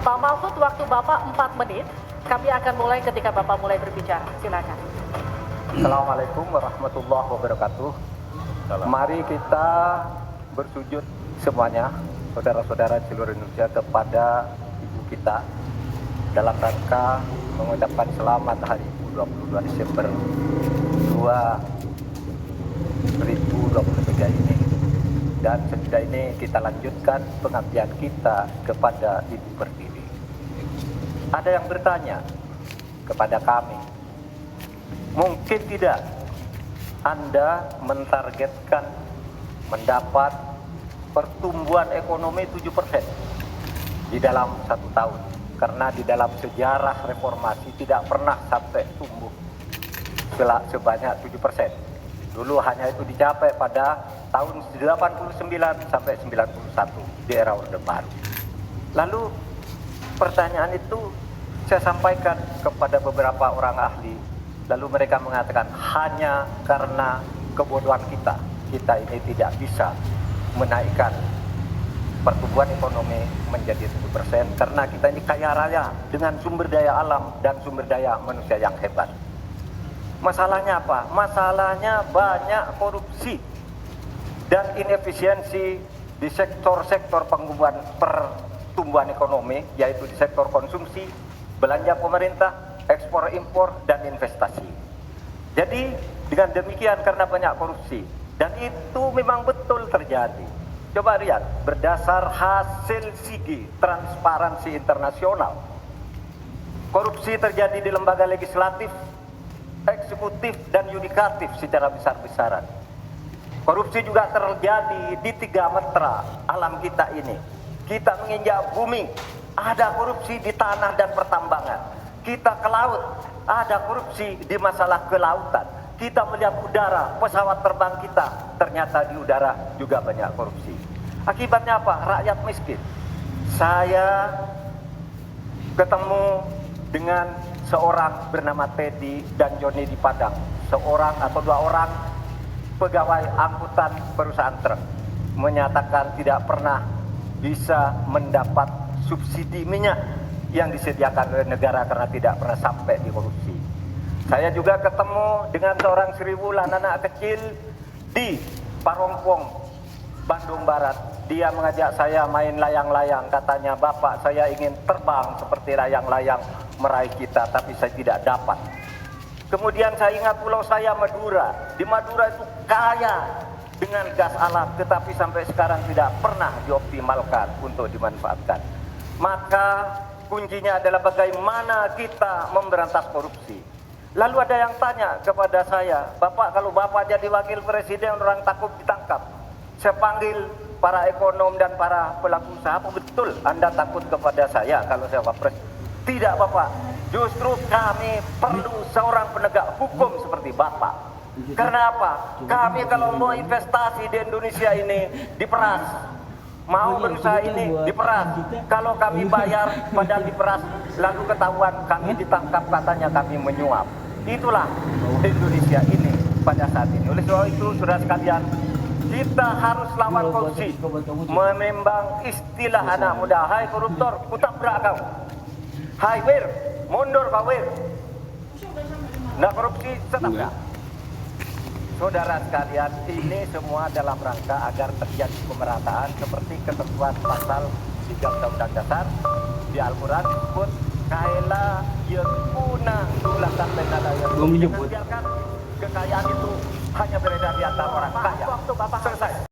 Pak Mahfud, waktu Bapak 4 menit. Kami akan mulai ketika Bapak mulai berbicara. Silakan. Assalamualaikum warahmatullahi wabarakatuh. Mari kita bersujud semuanya, saudara-saudara seluruh Indonesia, kepada Ibu kita dalam rangka mengucapkan selamat Hari Ibu 22 Desember 2023 ini. Dan sesudah ini kita lanjutkan pengabdian kita kepada Ibu Pertiwi. Ada yang bertanya kepada kami, mungkin tidak Anda mentargetkan mendapat pertumbuhan ekonomi 7% di dalam 1 tahun, karena di dalam sejarah reformasi tidak pernah sampai tumbuh sebanyak 7%. Dulu hanya itu dicapai pada tahun 89 sampai 91 di era Orde Baru. Lalu pertanyaan itu saya sampaikan kepada beberapa orang ahli, lalu mereka mengatakan hanya karena kebodohan kita ini tidak bisa menaikkan pertumbuhan ekonomi menjadi 7% karena kita ini kaya raya dengan sumber daya alam dan sumber daya manusia yang hebat. Masalahnya apa? Masalahnya banyak korupsi dan inefisiensi di sektor-sektor pertumbuhan ekonomi, yaitu di sektor konsumsi, belanja pemerintah, ekspor impor, dan investasi. Jadi dengan demikian karena banyak korupsi, dan itu memang betul terjadi. Coba lihat, berdasar hasil SIGI, Transparansi Internasional, korupsi terjadi di lembaga legislatif, eksekutif, dan yudikatif secara besar-besaran. Korupsi juga terjadi di 3 metra alam kita ini. Kita menginjak bumi, ada korupsi di tanah dan pertambangan. Kita ke laut, ada korupsi di masalah kelautan. Kita melihat udara, pesawat terbang kita, ternyata di udara juga banyak korupsi. Akibatnya apa? Rakyat miskin. Saya ketemu dengan seorang bernama Teddy dan Joni di Padang, seorang atau 2 orang pegawai angkutan perusahaan truk, menyatakan tidak pernah bisa mendapat subsidi minyak yang disediakan oleh negara karena tidak pernah sampai di korupsi. Saya juga ketemu dengan seorang Sri Wulan, anak kecil di Parongpong, Bandung Barat. Dia mengajak saya main layang-layang, katanya, "Bapak, saya ingin terbang seperti layang-layang meraih kita, tapi saya tidak dapat." Kemudian saya ingat pulau saya, Madura. Di Madura itu kaya dengan gas alam, tetapi sampai sekarang tidak pernah dioptimalkan untuk dimanfaatkan. Maka kuncinya adalah bagaimana kita memberantas korupsi. Lalu ada yang tanya kepada saya, "Bapak, kalau Bapak jadi wakil presiden orang takut ditangkap." Saya panggil para ekonom dan para pelaku usaha, "Apa betul Anda takut kepada saya kalau saya wapres?" "Tidak, Bapak. Justru kami perlu seorang penegak hukum seperti Bapak. Karena apa? Kami kalau mau investasi di Indonesia ini diperas. Mau berusaha ini diperas. Kalau kami bayar padahal diperas, lalu ketahuan kami ditangkap, katanya kami menyuap." Itulah Indonesia ini pada saat ini. Oleh sebab itu, saudara sekalian, kita harus lawan korupsi. Memang istilah anak muda, "Hai koruptor, kutabrak kau. Hai wir, mundur kau wir." Nah, korupsi setabrak. Saudara sekalian, ini semua dalam rangka agar terjadi pemerataan seperti ketentuan pasal 3 Undang-Undang Dasar di Al-Quran disebut kaila yakuna dulatan bainal ayat. Biarkan kekayaan itu hanya beredar di antara orang kaya. Waktu Bapak selesai.